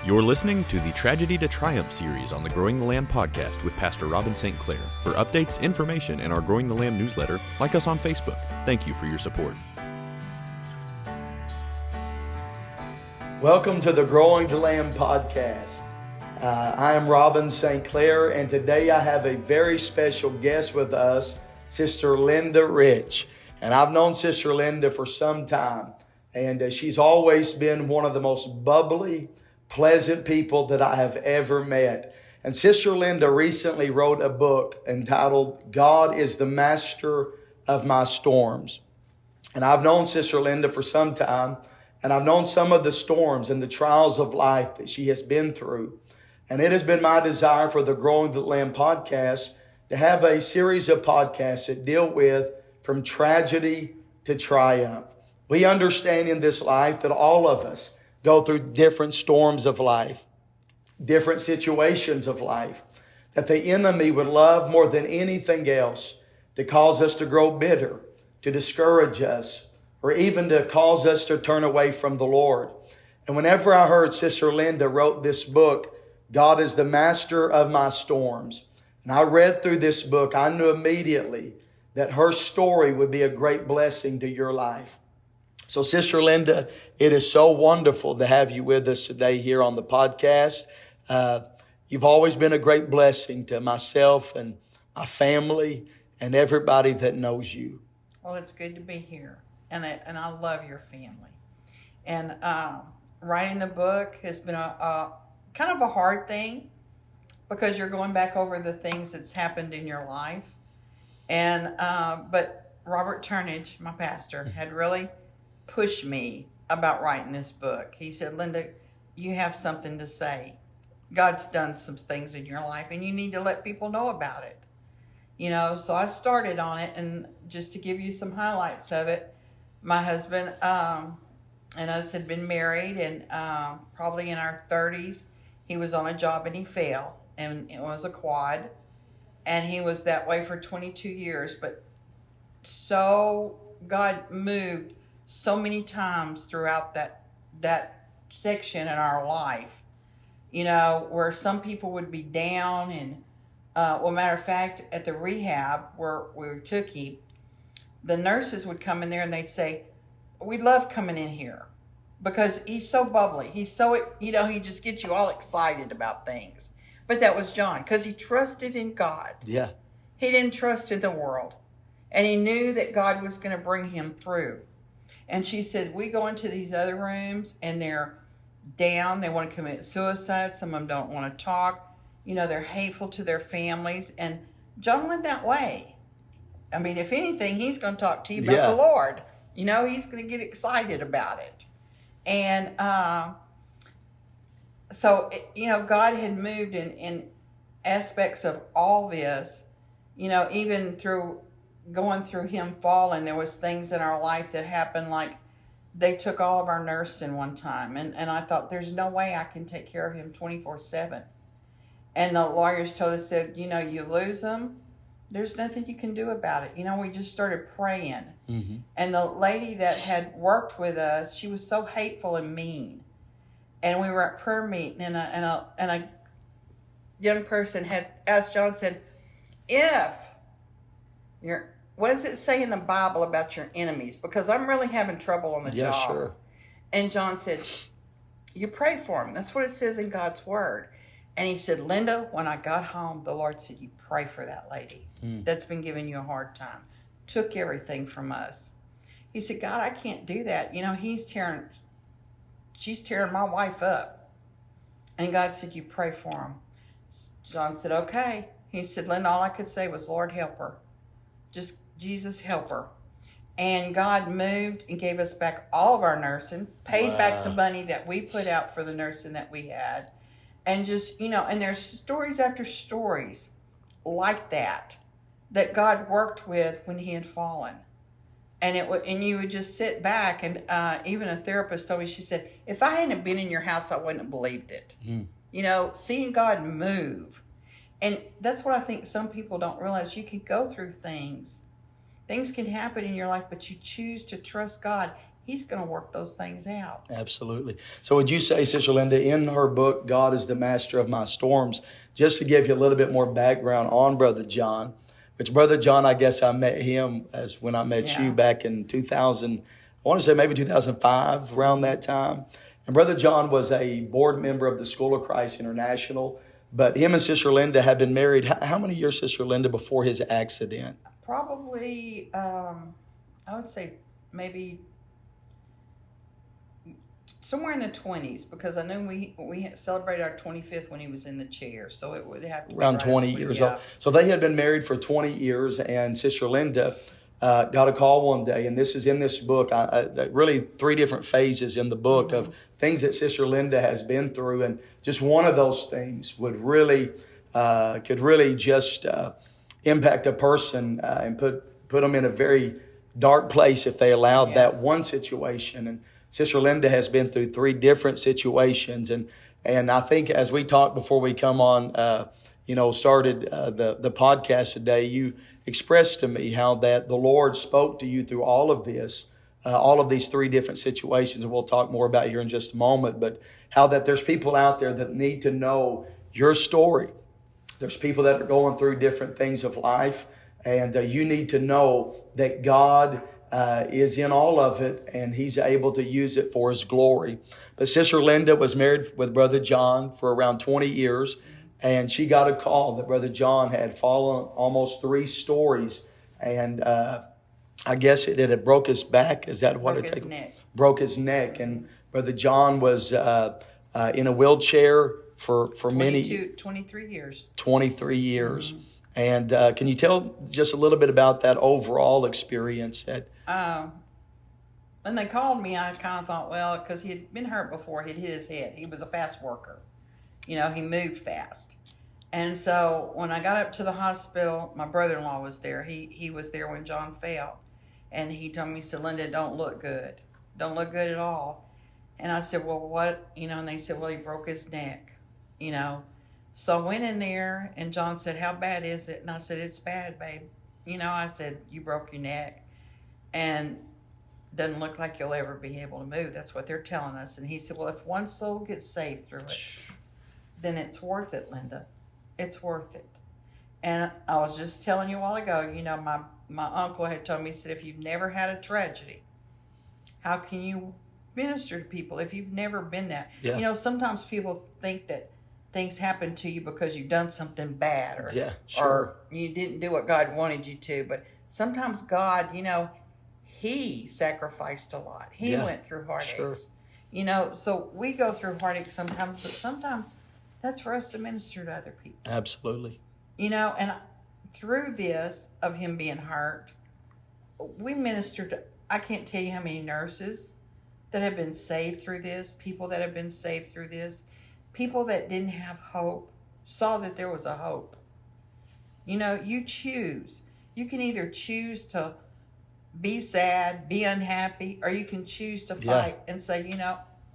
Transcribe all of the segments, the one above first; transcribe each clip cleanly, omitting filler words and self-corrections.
You're listening to the Tragedy to Triumph series on the Growing the Lamb podcast with Pastor Robin St. Clair. For updates, information, and our Growing the Lamb newsletter, like us on Facebook. Thank you for your support. Welcome to the Growing the Lamb podcast. I am Robin St. Clair, and today I have a very special guest with us, Sister Linda Rich. And I've known Sister Linda for some time, and she's always been one of the most bubbly, pleasant people that I have ever met. And Sister Linda recently wrote a book entitled, God is the Master of My Storms. And I've known Sister Linda for some time, and I've known some of the storms and the trials of life that she has been through. And it has been my desire for the Growing the Lamb podcast to have a series of podcasts that deal with from tragedy to triumph. We understand in this life that all of us go through different storms of life, different situations of life, that the enemy would love more than anything else to cause us to grow bitter, to discourage us, or even to cause us to turn away from the Lord. And whenever I heard Sister Linda wrote this book, God is the Master of My Storms, and I read through this book, I knew immediately that her story would be a great blessing to your life. So, Sister Linda, it is so wonderful to have you with us today here on the podcast. You've always been a great blessing to myself and my family and everybody that knows you. Well, it's good to be here, and I love your family. And writing the book has been a kind of a hard thing because you're going back over the things that's happened in your life. And but Robert Turnage, my pastor, had really pushed me about writing this book. He said, Linda, you have something to say. God's done some things in your life and you need to let people know about it. You know, so I started on it, and just to give you some highlights of it, my husband and us had been married, and probably in our 30s, he was on a job and he fell, and it was a quad, and he was that way for 22 years. But so God moved so many times throughout that section in our life, you know, where some people would be down. And well, matter of fact, at the rehab where we took him, the nurses would come in there and they'd say, we love coming in here because he's so bubbly. He's so, you know, he just gets you all excited about things. But that was John, because he trusted in God. Yeah. He didn't trust in the world. And he knew that God was going to bring him through. And she said, we go into these other rooms and they're down. They want to commit suicide. Some of them don't want to talk. You know, they're hateful to their families. And John went that way. I mean, if anything, he's going to talk to you about the Lord. You know, he's going to get excited about it. And so, you know, God had moved in aspects of all this, you know, even through going through him falling. There was things in our life that happened, like they took all of our nursing one time. And I thought, there's no way I can take care of him 24/7. And the lawyers told us that, you know, you lose them, there's nothing you can do about it. You know, we just started praying. Mm-hmm. And the lady that had worked with us, she was so hateful and mean. And we were at prayer meeting, and a young person had asked John, said, what does it say in the Bible about your enemies? Because I'm really having trouble on the job. Yeah, sure. And John said, you pray for them. That's what it says in God's word. And he said, Linda, when I got home, the Lord said, you pray for that lady that's been giving you a hard time. Took everything from us. He said, God, I can't do that. You know, she's tearing my wife up. And God said, you pray for him. John said, okay. He said, Linda, all I could say was, Lord, help her. Just Jesus, help her. And God moved and gave us back all of our nursing, paid back the money that we put out for the nursing that we had. And just, you know, and there's stories after stories like that God worked with when he had fallen. And you would just sit back, and even a therapist told me, she said, if I hadn't been in your house, I wouldn't have believed it. You know, seeing God move. And that's what I think some people don't realize. You can go through things. Things can happen in your life, but you choose to trust God. He's going to work those things out. Absolutely. So would you say, Sister Linda, in her book, God is the Master of My Storms, just to give you a little bit more background on Brother John, which Brother John, I guess I met him as when I met you back in 2000, I want to say maybe 2005, around that time. And Brother John was a board member of the School of Christ International, but him and Sister Linda had been married, how many years, Sister Linda, before his accident? Probably, I would say maybe somewhere in the 20s, because I know we celebrated our 25th when he was in the chair, so it would have to be around 20 years old. So they had been married for 20 years, and Sister Linda got a call one day, and this is in this book. Really 3 different phases in the book of things that Sister Linda has been through, and just one of those things would really could really just impact a person and put them in a very dark place if they allowed that one situation. And Sister Linda has been through 3 different situations, and I think as we talked before we come on, started the podcast today, you expressed to me how that the Lord spoke to you through all of this, all of these 3 different situations, and we'll talk more about here in just a moment, but how that there's people out there that need to know your story. There's people that are going through different things of life, and you need to know that God is in all of it, and He's able to use it for His glory. But Sister Linda was married with Brother John for around 20 years, and she got a call that Brother John had fallen almost 3 stories, and I guess it had broke his back. Is that what it took? Broke his neck, and Brother John was in a wheelchair for 23 years. 23 years. Mm-hmm. And can you tell just a little bit about that overall experience? When they called me, I kind of thought, well, because he had been hurt before, he'd hit his head. He was a fast worker. He moved fast. And so when I got up to the hospital, my brother-in-law was there. He was there when John fell. And he told me, he said, Linda, don't look good. Don't look good at all. And I said, well, what? And they said, well, he broke his neck, So I went in there, and John said, how bad is it? And I said, it's bad, babe. I said, you broke your neck, and doesn't look like you'll ever be able to move. That's what they're telling us. And he said, well, if one soul gets saved through it, then it's worth it, Linda. It's worth it. And I was just telling you a while ago, my uncle had told me, he said, if you've never had a tragedy, how can you minister to people if you've never been that? Yeah. Sometimes people think that things happen to you because you've done something bad or you didn't do what God wanted you to. But sometimes God, He sacrificed a lot. He went through heartaches. So we go through heartaches sometimes, but sometimes that's for us to minister to other people. Absolutely. And through this of him being hurt, we ministered to, I can't tell you how many nurses that have been saved through this, people that have been saved through this. People that didn't have hope saw that there was a hope. You choose. You can either choose to be sad, be unhappy, or you can choose to fight and say,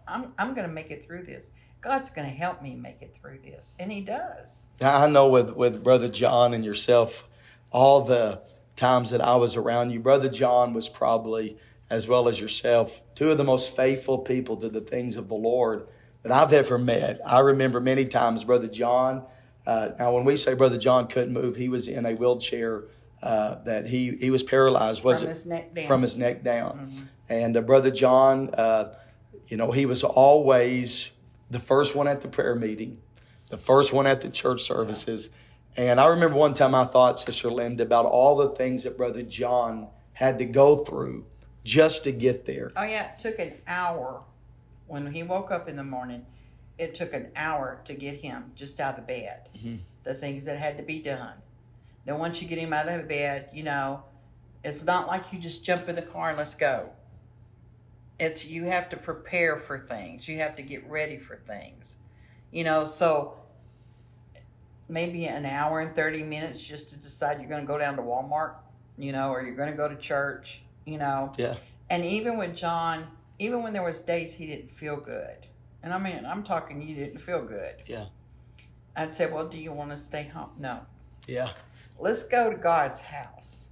I'm going to make it through this. God's going to help me make it through this. And He does. I know with Brother John and yourself, all the times that I was around you, Brother John was probably, as well as yourself, 2 of the most faithful people to the things of the Lord that I've ever met. I remember many times Brother John, now when we say Brother John couldn't move, he was in a wheelchair that he was paralyzed. From his neck down. From his neck down. Mm-hmm. And Brother John, he was always the first one at the prayer meeting, the first one at the church services. And I remember one time I thought, Sister Linda, about all the things that Brother John had to go through just to get there. Oh, yeah, it took an hour. When he woke up in the morning, it took an hour to get him just out of the bed, the things that had to be done. Then once you get him out of the bed, it's not like you just jump in the car and let's go. It's you have to prepare for things. You have to get ready for things. So maybe an hour and 30 minutes just to decide you're going to go down to Walmart, or you're going to go to church, Yeah. And even with John, even when there was days he didn't feel good, and I'm talking you didn't feel good. Yeah. I'd say, well, do you want to stay home? No. Yeah. Let's go to God's house.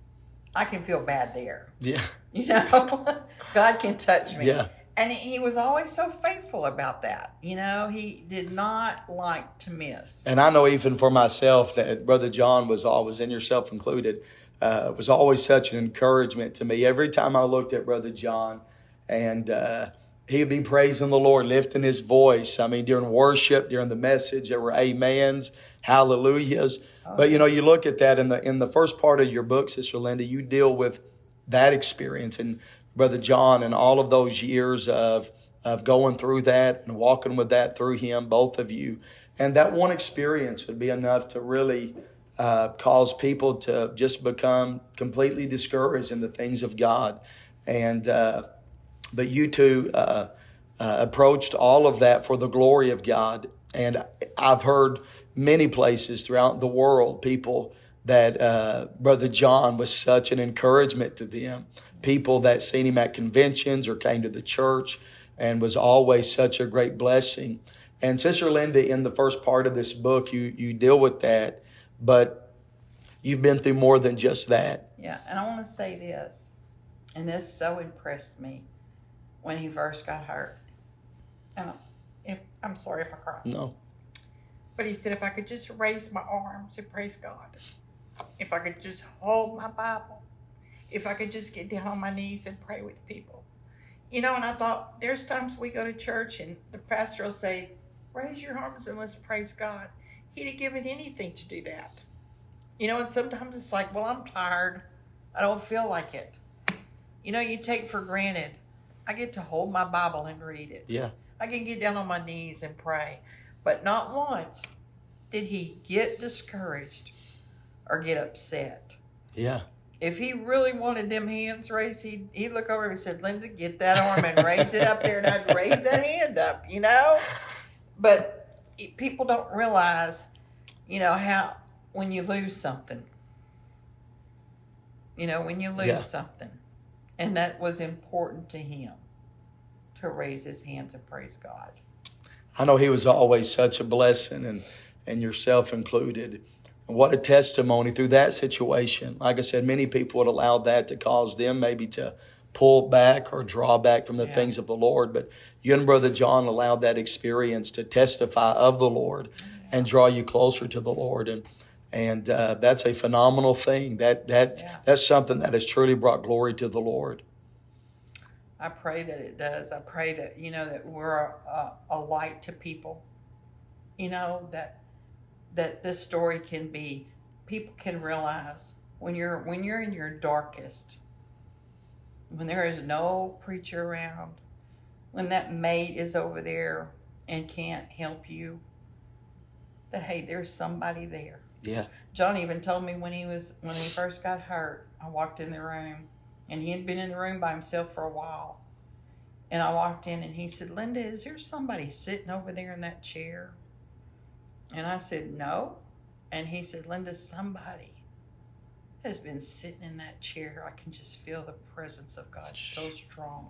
I can feel bad there. Yeah. You know, God can touch me. Yeah. And he was always so faithful about that. You know, he did not like to miss. And I know even for myself that Brother John was always, and yourself included, was always such an encouragement to me. Every time I looked at Brother John, and he would be praising the Lord, lifting his voice. I mean, during worship, during the message, there were amens, hallelujahs. But, you know, you look at that in the first part of your book, Sister Linda, you deal with that experience. And Brother John and all of those years of going through that and walking with that through him, both of you. And that one experience would be enough to really cause people to just become completely discouraged in the things of God. And but you two approached all of that for the glory of God. And I've heard many places throughout the world, people that Brother John was such an encouragement to them. People that seen him at conventions or came to the church and was always such a great blessing. And Sister Linda, in the first part of this book, you deal with that, but you've been through more than just that. Yeah, and I want to say this, and this so impressed me when he first got hurt. And I'm sorry if I cry. No. But he said, if I could just raise my arms and praise God, if I could just hold my Bible, if I could just get down on my knees and pray with people. You know, and I thought, there's times we go to church and the pastor will say, raise your arms and let's praise God. He'd have given anything to do that. You know, and sometimes it's like, well, I'm tired. I don't feel like it. You know, you take for granted, I get to hold my Bible and read it. Yeah. I can get down on my knees and pray. But not once did he get discouraged or get upset. Yeah. If he really wanted them hands raised, he'd look over and said, Linda, get that arm and raise it up there, and I'd raise that hand up, you know? But people don't realize, you know, how when you lose something, something, and that was important to him to raise his hands and praise God. I know he was always such a blessing, and yourself included. What a testimony through that situation. Like I said, many people would allow that to cause them maybe to pull back or draw back from the things of the Lord. But you and Brother John allowed that experience to testify of the Lord and draw you closer to the Lord. And that's a phenomenal thing. That's something that has truly brought glory to the Lord. I pray that it does. I pray that, you know, that we're a light to people. You know, that this story can be, people can realize when you're in your darkest, when there is no preacher around, when that mate is over there and can't help you, that hey, there's somebody there. Yeah. John even told me when he first got hurt, I walked in the room, and he had been in the room by himself for a while. And I walked in and he said, Linda, is there somebody sitting over there in that chair? And I said, no. And he said, Linda, somebody has been sitting in that chair. I can just feel the presence of God so strong.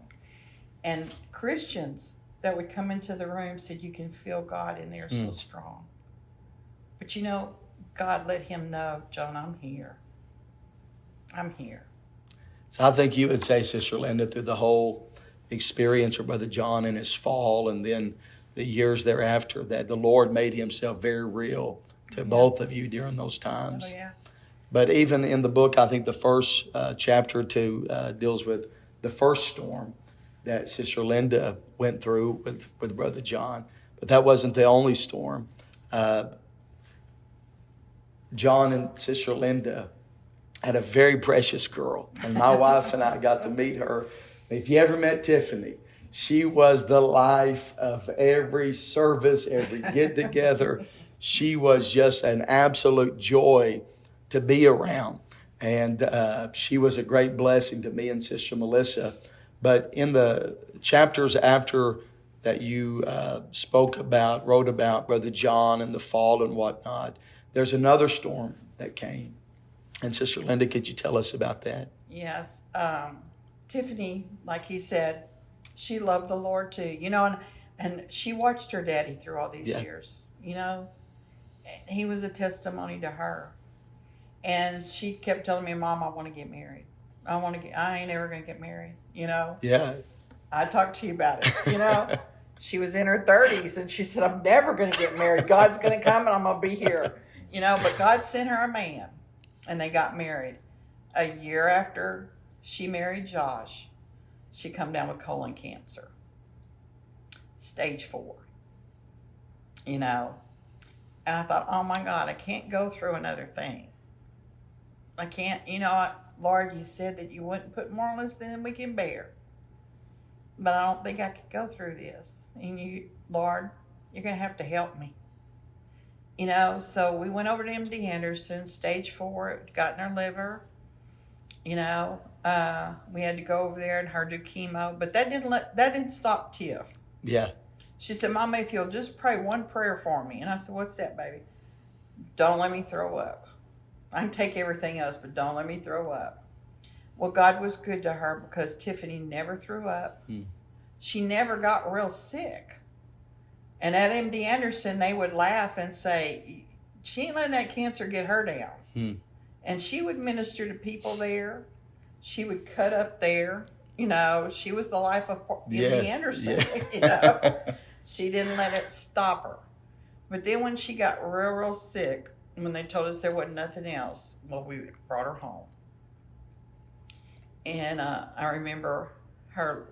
And Christians that would come into the room said, you can feel God in there so strong. But you know, God let him know, John, I'm here. I'm here. So I think you would say, Sister Linda, through the whole experience of Brother John and his fall and then the years thereafter, that the Lord made himself very real to both of you during those times. Oh, yeah. But even in the book, I think the first chapter or two deals with the first storm that Sister Linda went through with Brother John. But that wasn't the only storm. John and Sister Linda had a very precious girl. And my wife and I got to meet her. If you ever met Tiffany, she was the life of every service, every get-together. She was just an absolute joy to be around. And she was a great blessing to me and Sister Melissa. But in the chapters after that you wrote about Brother John and the fall and whatnot, there's another storm that came. And Sister Linda, could you tell us about that? Yes. Tiffany, like he said, she loved the Lord too, you know, and she watched her daddy through all these years, you know. He was a testimony to her. And she kept telling me, Mom, I want to get married. I ain't ever going to get married, Yeah. I talked to you about it, She was in her 30s, and she said, I'm never going to get married. God's going to come, and I'm going to be here, But God sent her a man, and they got married. A year after she married Josh, she come down with colon cancer, stage 4, And I thought, oh, my God, I can't go through another thing. I can't, Lord, you said that you wouldn't put more on us than we can bear. But I don't think I could go through this. And Lord, you're going to have to help me. So we went over to MD Anderson, stage 4, it got in her liver. We had to go over there and her do chemo, but that didn't stop Tiff. Yeah. She said, Mama, if you'll just pray one prayer for me. And I said, what's that, baby? Don't let me throw up. I can take everything else, but don't let me throw up. Well, God was good to her because Tiffany never threw up. She never got real sick. And at MD Anderson, they would laugh and say, she ain't letting that cancer get her down. And she would minister to people there. She would cut up there. She was the life of MD Anderson. Yeah. She didn't let it stop her. But then when she got real, real sick, when they told us there wasn't nothing else, well, we brought her home. And I remember her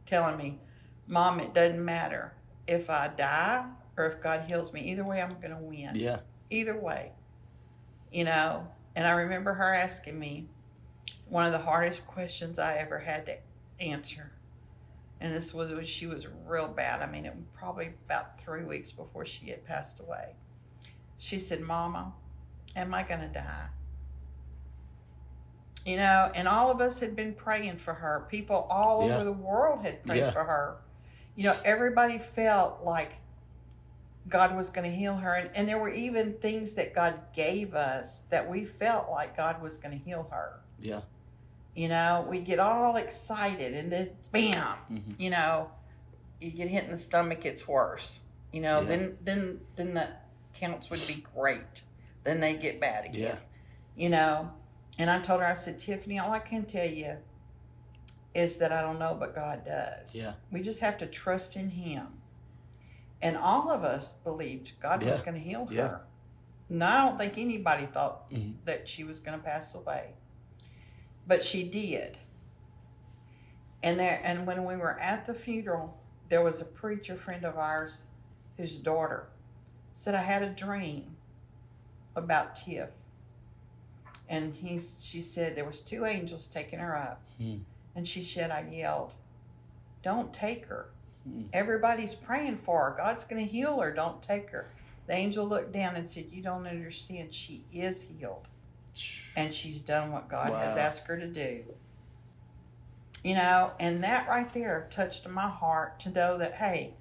telling me, Mom, it doesn't matter if I die or if God heals me. Either way, I'm going to win. Yeah. Either way. And I remember her asking me one of the hardest questions I ever had to answer. And this was when she was real bad. I mean, it was probably about 3 weeks before she had passed away. She said, Mama, am I going to die? And all of us had been praying for her. People all over the world had prayed for her. Everybody felt like God was going to heal her. And there were even things that God gave us that we felt like God was going to heal her. Yeah. We'd get all excited, and then bam, you get hit in the stomach, it's worse. Then the counts would be great. Then they get bad again. And I told her, I said, Tiffany, all I can tell you is that I don't know, but God does. Yeah. We just have to trust in Him. And all of us believed God was going to heal her. And I don't think anybody thought that she was going to pass away. But she did. And when we were at the funeral, there was a preacher friend of ours whose daughter said, I had a dream about Tiff. And she said there was 2 angels taking her up. And she said, I yelled, don't take her. Everybody's praying for her. God's going to heal her. Don't take her. The angel looked down and said, you don't understand. She is healed. And she's done what God has asked her to do. And that right there touched my heart to know that, hey,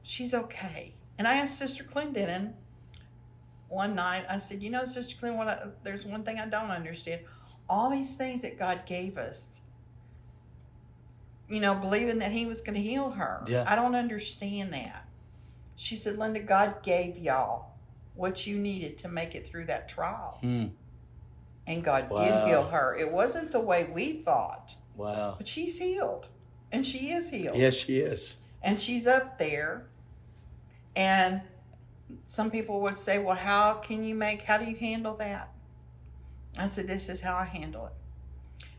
she's okay. And I asked Sister Clendenin one night, I said, Sister Clendenin, there's one thing I don't understand. All these things that God gave us, believing that He was going to heal her. Yeah. I don't understand that. She said, Linda, God gave y'all what you needed to make it through that trial. And God did heal her. It wasn't the way we thought. Wow. But she's healed. And she is healed. Yes, she is. And she's up there. And some people would say, well, how do you handle that? I said, this is how I handle it.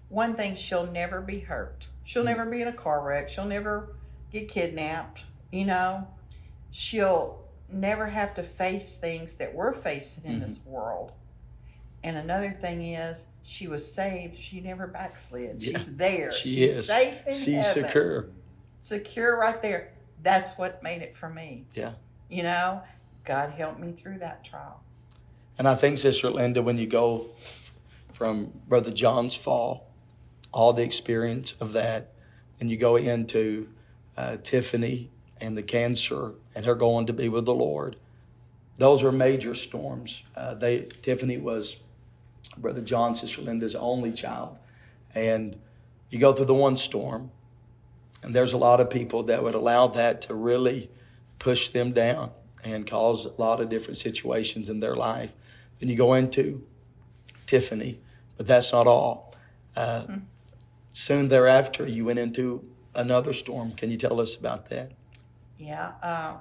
One thing, she'll never be hurt. She'll never be in a car wreck. She'll never get kidnapped. She'll never have to face things that we're facing in this world. And another thing is, she was saved. She never backslid. Yeah. She's there. She's safe in She's heaven. secure. Secure right there. That's what made it for me. Yeah. God helped me through that trial. And I think, Sister Linda, when you go from Brother John's fall, all the experience of that, and you go into Tiffany and the cancer and her going to be with the Lord, those are major storms. Tiffany was Brother John, Sister Linda's only child. And you go through the one storm, and there's a lot of people that would allow that to really push them down and cause a lot of different situations in their life Then you go into Tiffany, but that's not all. Soon thereafter, you went into another storm. Can you tell us about that? Yeah.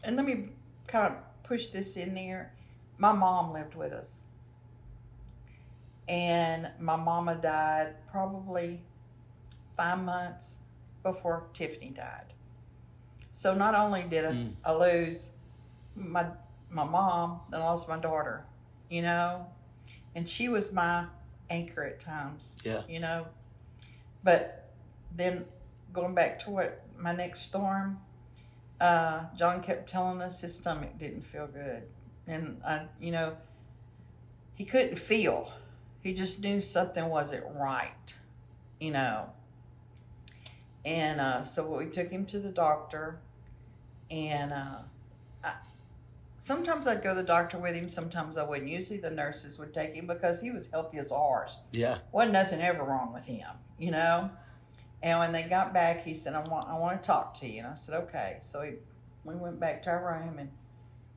And let me kind of push this in there. My mom lived with us. And my mama died probably 5 months before Tiffany died. So not only did I lose my mom, then I lost my daughter, you know? And she was my anchor at times, you know? But then going back to my next storm, John kept telling us his stomach didn't feel good. And, you know, he couldn't feel. He just knew something wasn't right, you know. And so we took him to the doctor. And sometimes I'd go to the doctor with him. Sometimes I wouldn't. Usually the nurses would take him because he was healthy as ours. Yeah. Wasn't nothing ever wrong with him, you know. And when they got back, he said, I want to talk to you. And I said, okay. So we went back to our room, and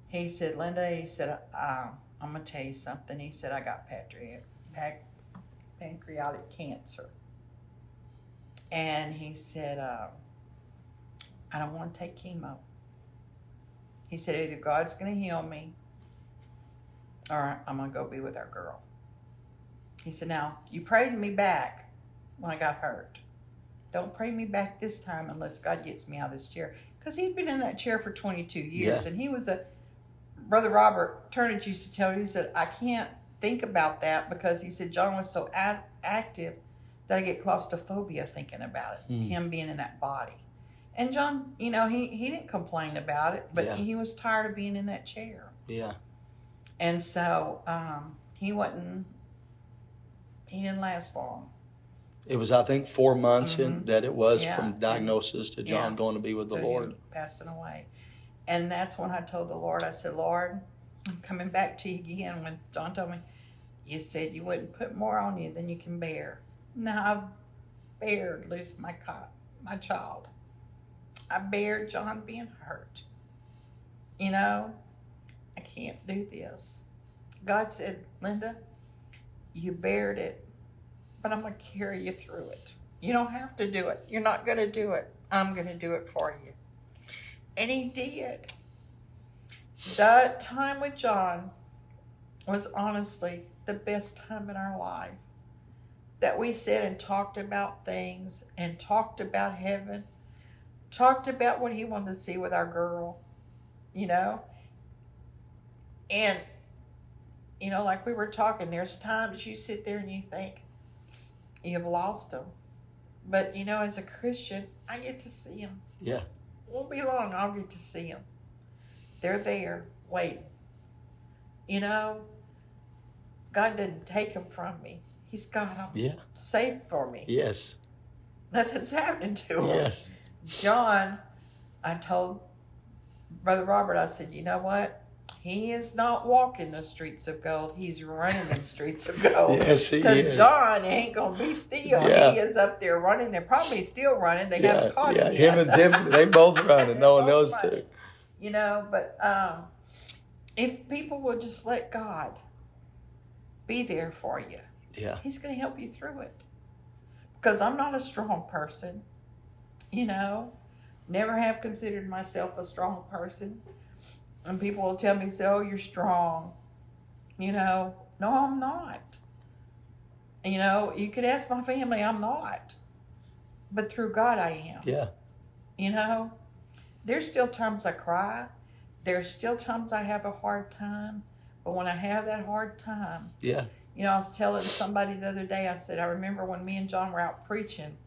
he said, Linda, he said, I'm going to tell you something. He said, I got pancreatic cancer. And he said, I don't want to take chemo. He said, either God's going to heal me or I'm going to go be with our girl. He said, now, you prayed me back when I got hurt. Don't pray me back this time unless God gets me out of this chair. Because he'd been in that chair for 22 years. Yeah. And he was Brother Robert Turnage used to tell me, he said, I can't think about that because he said, John was so active that I get claustrophobia thinking about it, him being in that body. And John, you know, he didn't complain about it, but he was tired of being in that chair. Yeah. And so he didn't last long. It was, I think, 4 months that it was from diagnosis to John going to be with the Lord. Passing away. And that's when I told the Lord, I said, Lord, I'm coming back to you again. When John told me, you said you wouldn't put more on you than you can bear. Now I've bared losing my child. I bared John being hurt. You know, I can't do this. God said, Linda, you bared it, but I'm going to carry you through it. You don't have to do it. You're not going to do it. I'm going to do it for you. And he did. That time with John was honestly the best time in our life. That we sat and talked about things and talked about heaven, talked about what he wanted to see with our girl, you know. And, you know, like we were talking, there's times you sit there and you think, you've lost them. But, you know, as a Christian, I get to see them. Yeah. Won't be long, I'll get to see them. They're there, waiting. You know, God didn't take them from me. He's got them safe for me. Yes. Nothing's happening to him. Yes. John, I told Brother Robert, I said, you know what? He is not walking the streets of gold. He's running them streets of gold. Yes, he is. Because John ain't going to be still. Yeah. He is up there running. They're probably still running. They haven't caught him yet. Him and Tiffany, they both running. No one knows too. You know, but if people will just let God be there for you, he's going to help you through it. Because I'm not a strong person, you know. Never have considered myself a strong person. And people will tell me, oh, you're strong. You know, no, I'm not. You know, you could ask my family, I'm not. But through God, I am. Yeah. You know, there's still times I cry. There's still times I have a hard time. But when I have that hard time, you know, I was telling somebody the other day, I said, I remember when me and John were out preaching.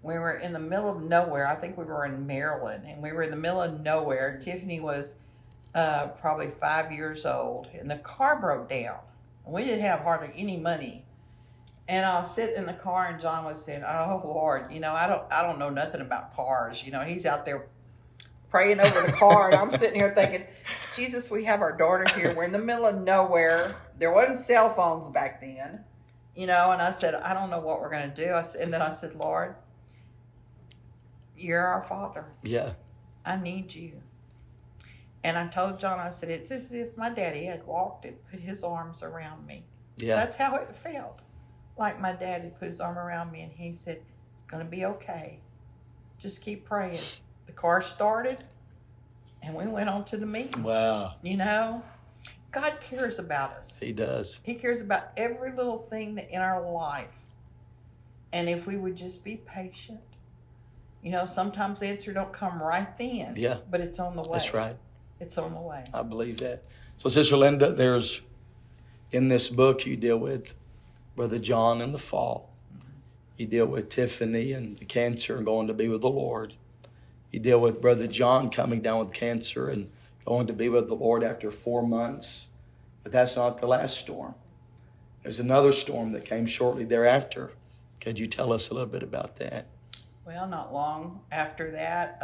We were in the middle of nowhere. I think we were in Maryland, and we were in the middle of nowhere. Tiffany was probably 5 years old, and the car broke down. We didn't have hardly any money. And I was sitting in the car, and John was saying, "Oh Lord, you know, I don't know nothing about cars. You know, he's out there praying over the car, and I'm sitting here thinking, Jesus, we have our daughter here. We're in the middle of nowhere. There wasn't cell phones back then, you know." And I said, "I don't know what we're going to do." And then I said, "Lord, you're our Father. Yeah. I need you." And I told John, I said, it's as if my daddy had walked and put his arms around me. Yeah. That's how it felt. Like my daddy put his arm around me and he said, it's going to be okay. Just keep praying. The car started and we went on to the meeting. Wow. You know, God cares about us. He does. He cares about every little thing that in our life. And if we would just be patient, you know, sometimes the answer don't come right then. Yeah. But it's on the way. That's right. It's on the way. I believe that. So, Sister Linda, there's, in this book, you deal with Brother John in the fall. You deal with Tiffany and the cancer and going to be with the Lord. You deal with Brother John coming down with cancer and going to be with the Lord after 4 months. But that's not the last storm. There's another storm that came shortly thereafter. Could you tell us a little bit about that? Well, not long after that,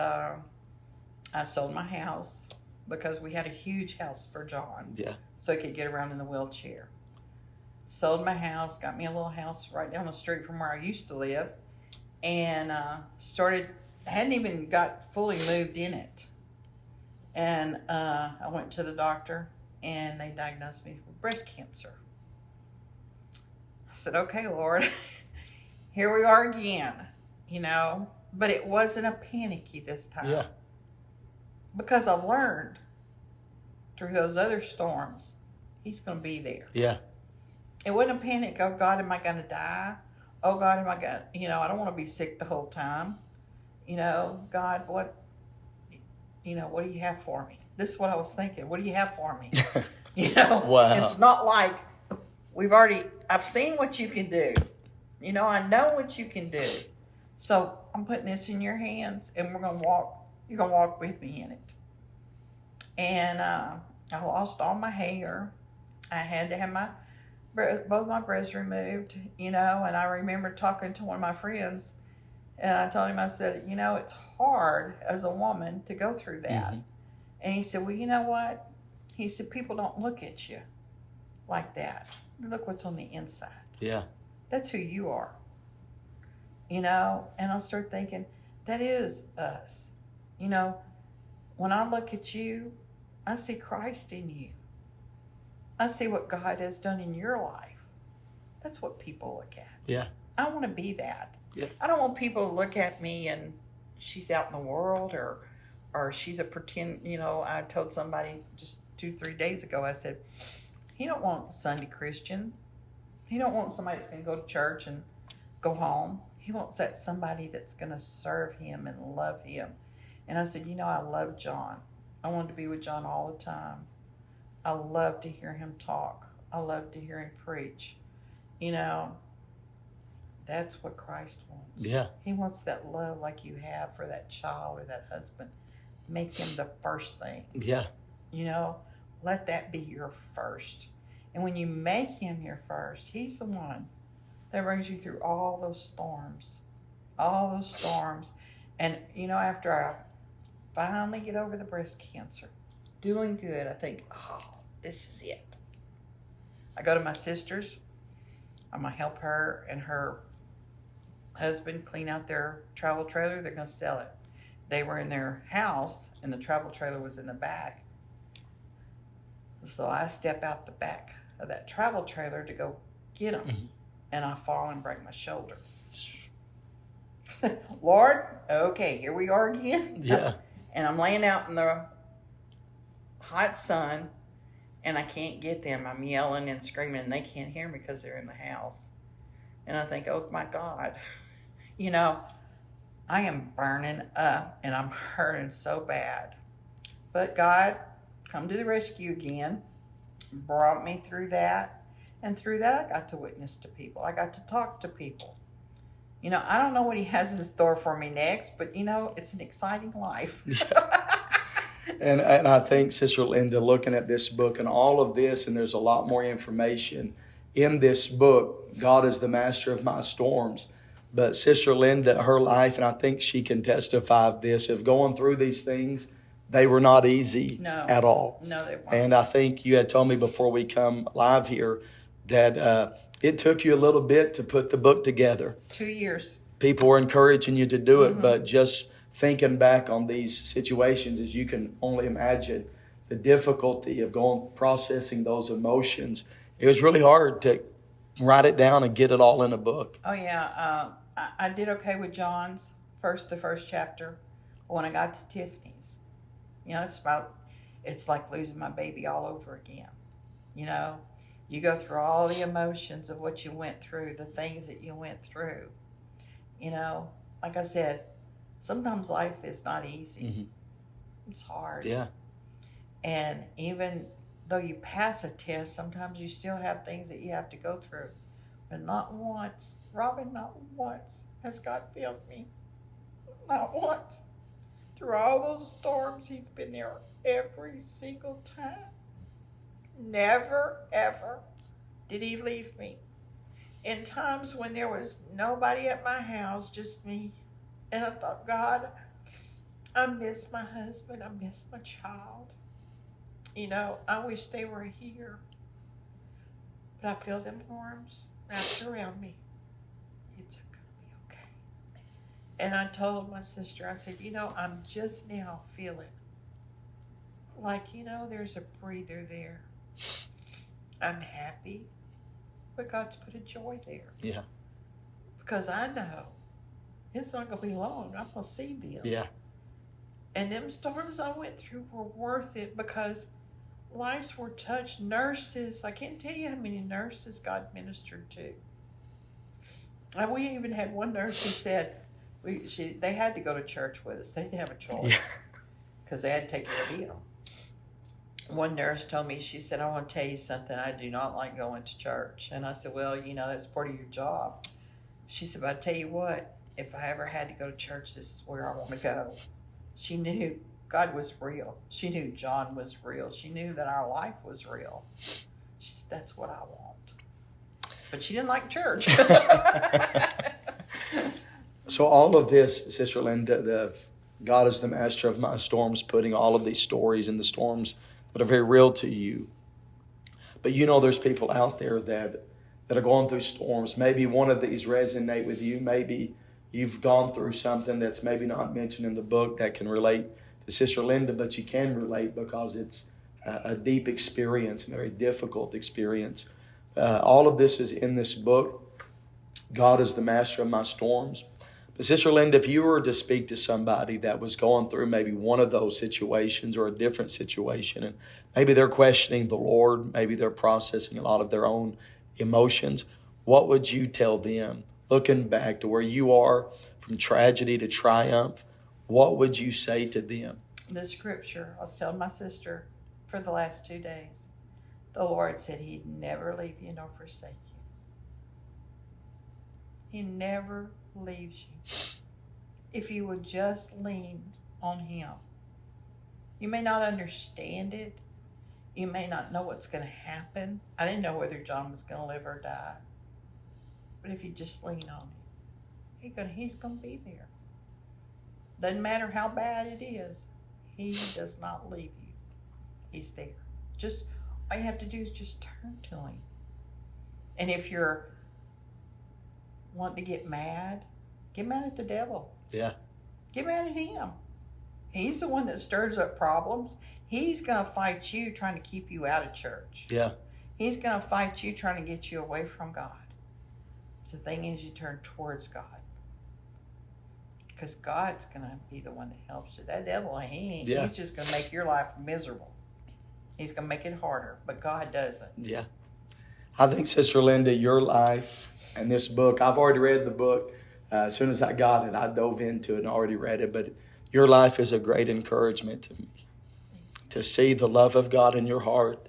I sold my house because we had a huge house for John. Yeah. So he could get around in the wheelchair. Sold my house, got me a little house right down the street from where I used to live, and hadn't even got fully moved in it. And I went to the doctor, and they diagnosed me with breast cancer. I said, okay, Lord, here we are again, you know. But it wasn't a panicky this time. Yeah. Because I learned through those other storms, he's going to be there. Yeah. It wasn't a panic. Oh, God, am I going to die? Oh, God, am I going to, you know, I don't want to be sick the whole time. You know, God, what do you have for me? This is what I was thinking. What do you have for me? You know, Wow. It's not like I've seen what you can do. You know, I know what you can do. So I'm putting this in your hands and you're going to walk with me in it. And I lost all my hair. I had to have both my breasts removed, you know, and I remember talking to one of my friends and I told him, I said, you know, it's hard as a woman to go through that. Mm-hmm. And he said, well, you know what? He said, people don't look at you like that. Look what's on the inside. Yeah. That's who you are. You know, and I'll start thinking, that is us. You know, when I look at you, I see Christ in you. I see what God has done in your life. That's what people look at. Yeah. I want to be that. Yeah. I don't want people to look at me and she's out in the world or she's a pretend, you know, I told somebody just 2-3 days ago, I said, he don't want a Sunday Christian. He don't want somebody that's going to go to church and go home. He wants that somebody that's going to serve him and love him. And I said, you know, I love John. I wanted to be with John all the time. I love to hear him talk. I love to hear him preach. You know, that's what Christ wants. Yeah. He wants that love like you have for that child or that husband. Make him the first thing. Yeah. You know, let that be your first. And when you make him your first, he's the one that brings you through all those storms. All those storms. And, you know, after I finally get over the breast cancer, doing good, I think, oh, this is it. I go to my sister's. I'm going to help her and her husband clean out their travel trailer. They're going to sell it. They were in their house, and the travel trailer was in the back. So I step out the back of that travel trailer to go get them, mm-hmm. and I fall and break my shoulder. Lord, okay, here we are again. Yeah. And I'm laying out in the hot sun, and I can't get them. I'm yelling and screaming, and they can't hear me because they're in the house. And I think, oh, my God. You know, I am burning up, and I'm hurting so bad. But God come to the rescue again, brought me through that. And through that, I got to witness to people. I got to talk to people. You know, I don't know what he has in store for me next, but, you know, it's an exciting life. And I think, Sister Linda, looking at this book and all of this, and there's a lot more information in this book, God is the master of my storms. But Sister Linda, her life, and I think she can testify of this, of going through these things, they were not easy at all. No, they weren't. And I think you had told me before we come live here that it took you a little bit to put the book together. 2 years. People were encouraging you to do it, mm-hmm. but just thinking back on these situations, as you can only imagine, the difficulty of processing those emotions. It was really hard to write it down and get it all in a book. Oh yeah, I did okay with John's the first chapter. But when I got to Tiffany's, it's like losing my baby all over again. You go through all the emotions of what you went through, the things that you went through. Like I said, sometimes life is not easy. Mm-hmm. It's hard. Yeah. And even though you pass a test, sometimes you still have things that you have to go through. But not once, Robin, not once has God failed me. Not once. Through all those storms, He's been there every single time. Never, ever did He leave me. In times when there was nobody at my house, just me. And I thought, God, I miss my husband. I miss my child. I wish they were here. But I feel them arms wrapped around me. It's going to be okay. And I told my sister, I said, I'm just now feeling like, there's a breather there. I'm happy, but God's put a joy there. Yeah. Because I know it's not going to be long. I'm going to see them. Yeah. And them storms I went through were worth it because lives were touched. Nurses, I can't tell you how many nurses God ministered to. And we even had one nurse who said they had to go to church with us. They didn't have a choice because they had to take care of them. One nurse told me, she said, I want to tell you something. I do not like going to church. And I said, well, that's part of your job. She said, but I tell you what, if I ever had to go to church, this is where I want to go. She knew God was real. She knew John was real. She knew that our life was real. She said, that's what I want. But she didn't like church. So all of this, Sister Linda, God is the master of my storms, putting all of these stories in the storms that are very real to you. But there's people out there that are going through storms. Maybe one of these resonate with you. Maybe you've gone through something that's maybe not mentioned in the book that can relate to Sister Linda, but you can relate because it's a deep experience, a very difficult experience. All of this is in this book. God is the master of my storms. But Sister Linda, if you were to speak to somebody that was going through maybe one of those situations or a different situation, and maybe they're questioning the Lord, maybe they're processing a lot of their own emotions, what would you tell them? Looking back to where you are, from tragedy to triumph, what would you say to them? The scripture, I was telling my sister for the last 2 days, the Lord said He'd never leave you nor forsake you. He never leaves you. If you would just lean on Him. You may not understand it. You may not know what's going to happen. I didn't know whether John was going to live or die. But if you just lean on Him, He's going to be there. Doesn't matter how bad it is. He does not leave you. He's there. Just all you have to do is just turn to Him. And if you're wanting to get mad at the devil. Yeah. Get mad at him. He's the one that stirs up problems. He's going to fight you trying to keep you out of church. Yeah. He's going to fight you trying to get you away from God. The thing is, you turn towards God. Because God's going to be the one that helps you. That devil, he's just going to make your life miserable. He's going to make it harder, but God doesn't. Yeah. I think, Sister Linda, your life and this book, I've already read the book. As soon as I got it, I dove into it and already read it. But your life is a great encouragement to me. To see the love of God in your heart,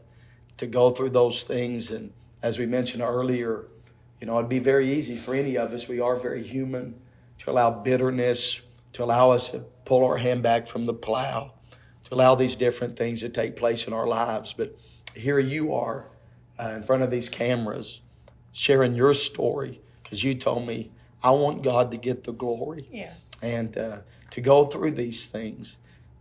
to go through those things. And as we mentioned earlier, it'd be very easy for any of us. We are very human, to allow bitterness, to allow us to pull our hand back from the plow, to allow these different things to take place in our lives. But here you are in front of these cameras, sharing your story, because you told me, I want God to get the glory. Yes. And to go through these things.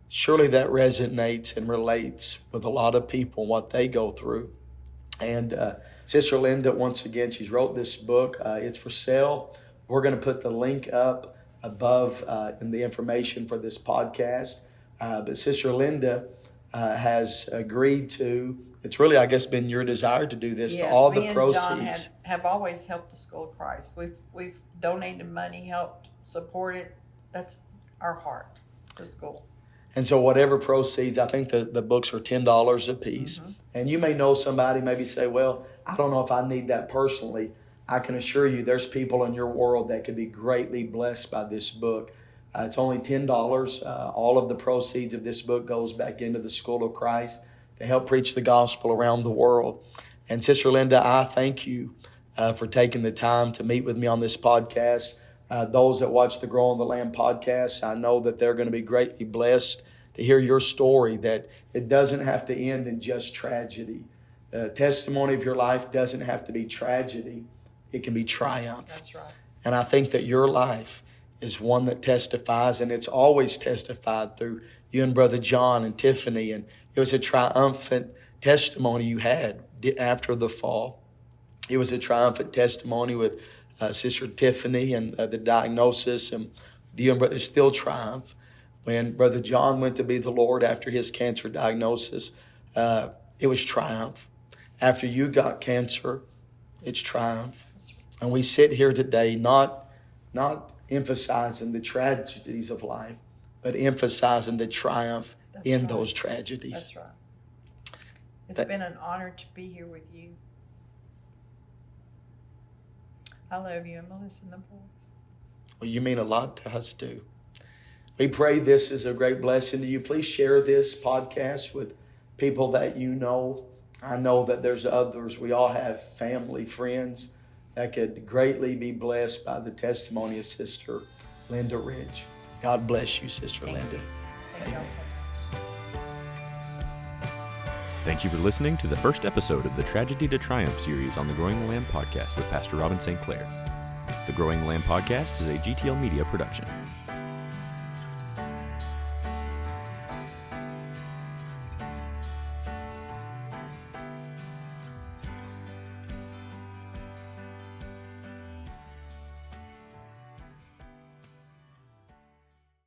Surely that resonates and relates with a lot of people, what they go through. And Sister Linda, once again, she's wrote this book. It's for sale. We're going to put the link up above in the information for this podcast. But Sister Linda, has agreed to. It's really, I guess, been your desire to do this. Yes, to all me the and proceeds. John have always helped the School of Christ. We've donated money, helped support it. That's our heart, the school. And so whatever proceeds, I think the books are $10 a piece. Mm-hmm. And you may know somebody, maybe say, well, I don't know if I need that personally. I can assure you there's people in your world that could be greatly blessed by this book. It's only $10. All of the proceeds of this book goes back into the School of Christ to help preach the gospel around the world. And Sister Linda, I thank you for taking the time to meet with me on this podcast. Those that watch the Growing the Land podcast, I know that they're going to be greatly blessed to hear your story, that it doesn't have to end in just tragedy. The testimony of your life doesn't have to be tragedy. It can be triumph. That's right. And I think that your life is one that testifies, and it's always testified through you and Brother John and Tiffany. And it was a triumphant testimony you had after the fall. It was a triumphant testimony with Sister Tiffany and the diagnosis, and you and Brother still triumph. When Brother John went to be the Lord after his cancer diagnosis, it was triumph. After you got cancer, it's triumph. And we sit here today not emphasizing the tragedies of life, but emphasizing the triumph in those tragedies. That's right. It's been an honor to be here with you. I love you, and Melissa and the boys. Well, you mean a lot to us too. We pray this is a great blessing to you. Please share this podcast with people that you know. I know that there's others. We all have family, friends that could greatly be blessed by the testimony of Sister Linda Rich. God bless you, Sister Linda. Thank you all so much. Thank you for listening to the first episode of the Tragedy to Triumph series on the Growing the Land podcast with Pastor Robin St. Clair. The Growing the Land podcast is a GTL Media production.